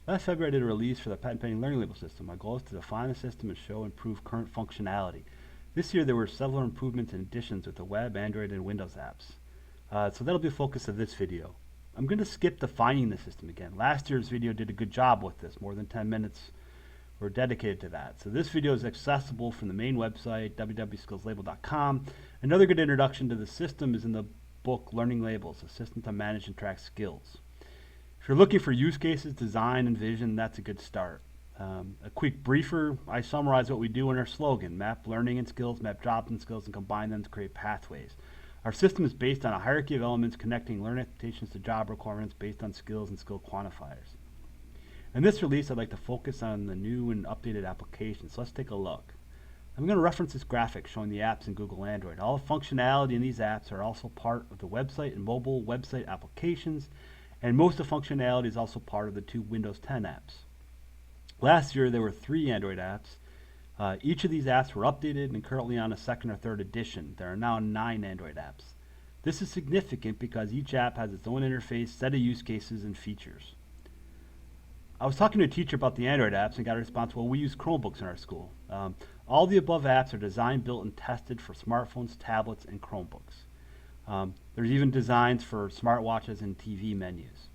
Last February I did a release for the patent pending learning label system. My goal is to define the system and show improved current functionality. This year there were several improvements and additions with the web, Android, and Windows apps. So that'll be the focus of this video. I'm going to skip defining the system again. Last year's video did a good job with this. More than 10 minutes were dedicated to that. So this video is accessible from the main website, www.skillslabel.com. Another good introduction to the system is in the book Learning Labels, a system to manage and track skills. If you're looking for use cases, design, and vision, that's a good start. A quick briefer, I summarize what we do in our slogan: map learning and skills, map jobs and skills, and combine them to create pathways. Our system is based on a hierarchy of elements connecting learning expectations to job requirements based on skills and skill quantifiers. In this release, I'd like to focus on the new and updated applications. So let's take a look. I'm going to reference this graphic showing the apps in Google Android. All the functionality in these apps are also part of the website and mobile website applications, and most of the functionality is also part of the two Windows 10 apps. Last year, there were 3 Android apps. Each of these apps were updated and currently on a second or third edition. There are now 9 Android apps. This is significant because each app has its own interface, set of use cases, and features. I was talking to a teacher about the Android apps and got a response, well, we use Chromebooks in our school. All the above apps are designed, built, and tested for smartphones, tablets, and Chromebooks. There's even designs for smartwatches and TV menus.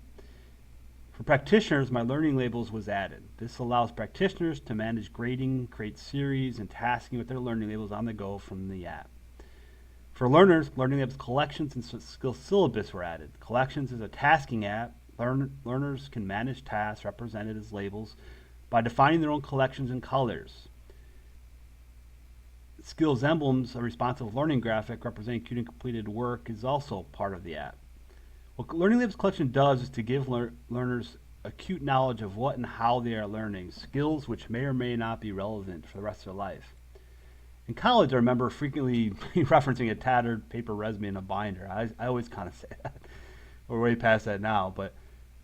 For practitioners, my learning labels was added. This allows practitioners to manage grading, create series, and tasking with their learning labels on the go from the app. For learners, learning labels collections and skill syllabus were added. Collections is a tasking app. Learners can manage tasks represented as labels by defining their own collections and colors. Skills emblems, a responsive learning graphic representing queued and completed work, is also part of the app. What Learning Labels Collection does is to give learners acute knowledge of what and how they are learning, skills which may or may not be relevant for the rest of their life. In college, I remember frequently referencing a tattered paper resume in a binder. I always kind of say that. We're way past that now, but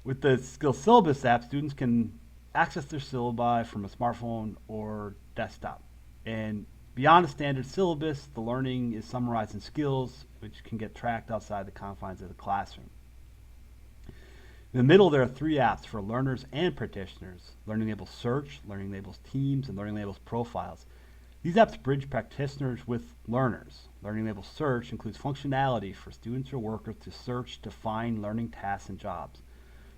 with the Skill Syllabus app, students can access their syllabi from a smartphone or desktop. And beyond a standard syllabus, the learning is summarized in skills, which can get tracked outside the confines of the classroom. In the middle, there are 3 apps for learners and practitioners: Learning Labels Search, Learning Labels Teams, and Learning Labels Profiles. These apps bridge practitioners with learners. Learning Labels Search includes functionality for students or workers to search to find learning tasks and jobs.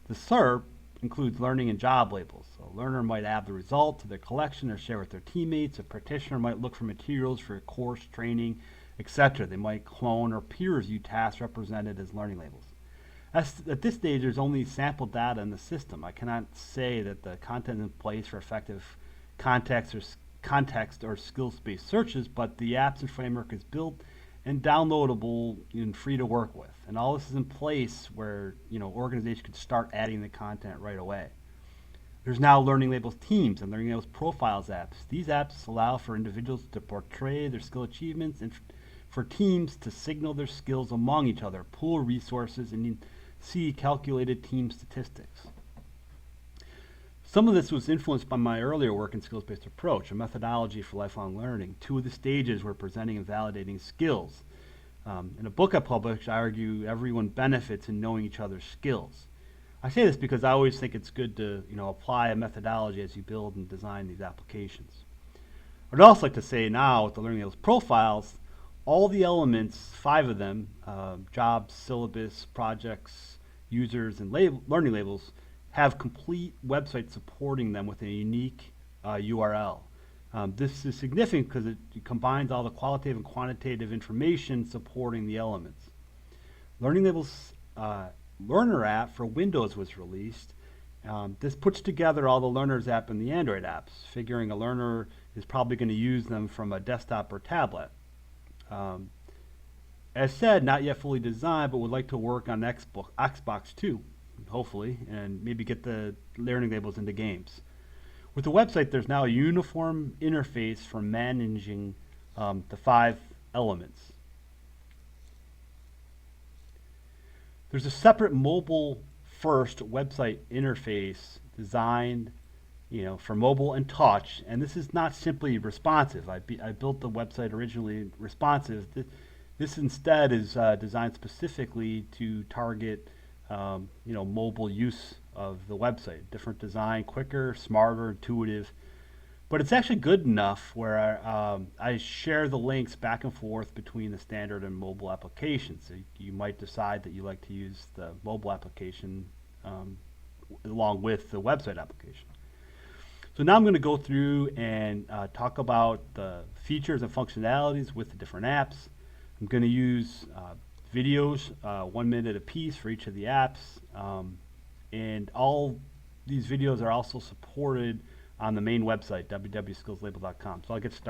The SERP includes learning and job labels. So a learner might add the result to their collection or share with their teammates. A practitioner might look for materials for a course, training, etc. They might clone or peer review tasks represented as learning labels. At this stage, there's only sample data in the system. I cannot say that the content is in place for effective context or skills-based searches, but the apps and framework is built and downloadable and free to work with. And all this is in place where organizations could start adding the content right away. There's now Learning Labels Teams and Learning Labels Profiles apps. These apps allow for individuals to portray their skill achievements and for teams to signal their skills among each other, pool resources, and see calculated team statistics. Some of this was influenced by my earlier work in skills-based approach, a methodology for lifelong learning. 2 of the stages were presenting and validating skills. In a book I published, I argue everyone benefits in knowing each other's skills. I say this because I always think it's good to apply a methodology as you build and design these applications. I'd also like to say now with the Learning Labels Profiles, all the elements, 5 of them, jobs, syllabus, projects, users, and learning labels, have complete websites supporting them with a unique URL. This is significant because it combines all the qualitative and quantitative information supporting the elements. Learning Labels Learner app for Windows was released. This puts together all the Learners app and the Android apps, figuring a learner is probably going to use them from a desktop or tablet. As said, not yet fully designed, but would like to work on Xbox too, hopefully, and maybe get the learning labels into games. With the website, there's now a uniform interface for managing the 5 elements. There's a separate mobile-first website interface designed for mobile and touch, and this is not simply responsive. I built the website originally responsive. This instead is designed specifically to target mobile use of the website. Different design, quicker, smarter, intuitive. But it's actually good enough where I share the links back and forth between the standard and mobile applications. So you might decide that you like to use the mobile application along with the website application. So now I'm going to go through and talk about the features and functionalities with the different apps. I'm going to use videos, 1 minute a piece for each of the apps. And all these videos are also supported on the main website, www.skillslabel.com. So I'll get started.